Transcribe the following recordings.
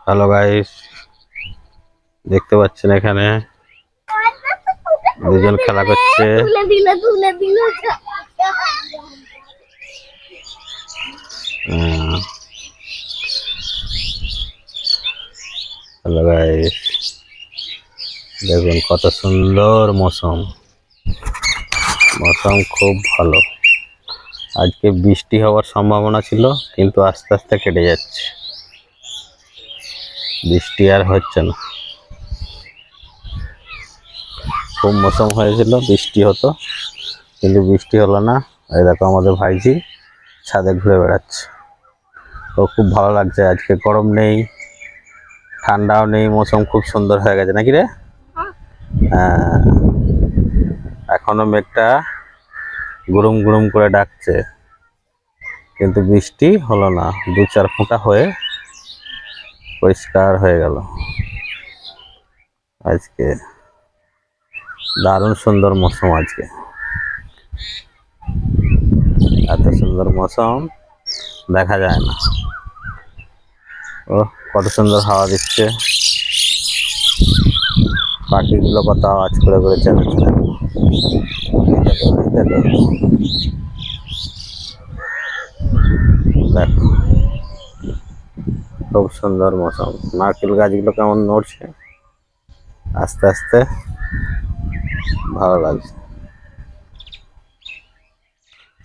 Hello guys, দেখতে পাচ্ছেন এখানে দুজন খেলা করছে। হ্যালো গাইস, দেখুন কত সুন্দর মৌসুম। মৌসুম খুব ভালো। আজকে বৃষ্টি হওয়ার সম্ভাবনা ছিল, কিন্তু আস্তে আস্তে কেটে যাচ্ছে। বৃষ্টি আর হচ্ছে না। খুব মৌসুম হয়েছিল, বৃষ্টি হতো, কিন্তু বৃষ্টি হলো না। এই দেখো আমাদের ভাইজি ছাদে ঘুরে বেড়াচ্ছে। ও খুব ভালো লাগছে। আজকে গরম নেই, ঠান্ডাও নেই, মৌসুম খুব সুন্দর হয়ে গেছে নাকি রে? হ্যাঁ, এখনো মেঘটা গুরুম গুরুম করে ডাকছে, কিন্তু বৃষ্টি হলো না। 2-4 ফোঁটা হয়ে পরিষ্কার হয়ে গেল। আজকে দারুণ সুন্দর মৌসুম। আজকে এত সুন্দর মৌসুম দেখা যায় না। ও কত সুন্দর হাওয়া দিচ্ছে, পাখিগুলো কত আওয়াজ করে করে চেঁচাচ্ছে। দেখো খুব সুন্দর মৌসুম। নারকেল গাছগুলো কেমন নড়ছে আস্তে আস্তে, ভালো লাগছে।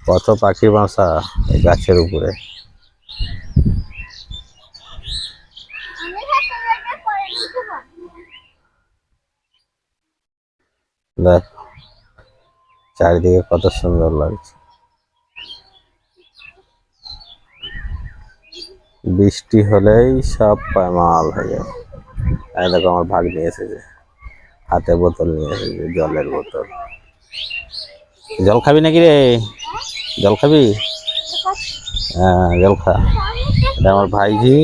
কত পাখি বাসা এই গাছের উপরে। দেখ চারিদিকে কত সুন্দর লাগছে। বৃষ্টি হলেই সব পামাল হয়ে যাবে। এই দেখো আমার ভাগ নিয়ে এসেছে, হাতে বোতল নিয়ে এসেছে, জলের বোতল। জল খাবি নাকি রে? জল খাবি? হ্যাঁ, জল খা। এটা আমার ভাইজি,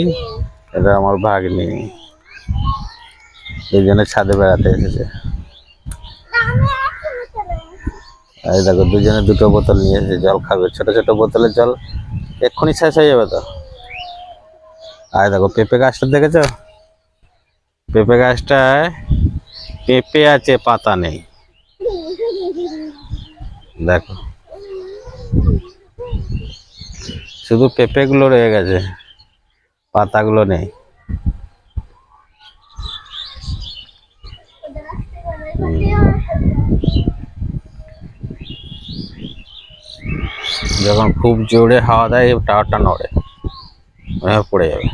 এটা আমার ভাগ্নি। দুজনে ছাদে বেড়াতে এসেছে। এই দেখো দুজনে দুটো বোতল নিয়ে এসেছে, জল খাবে। ছোট ছোট বোতলের জল এক্ষুনি শেষ হয়ে যাবে তো। আর দেখো পেঁপে গাছটা দেখেছো? পেঁপে গাছটায় পেঁপে আছে, পাতা নেই। দেখো শুধু পেঁপে গুলো রয়ে গেছে, পাতাগুলো নেই। যখন খুব জোরে হাওয়া দেয় টাওয়ারটা নড়ে, পড়ে যাবে।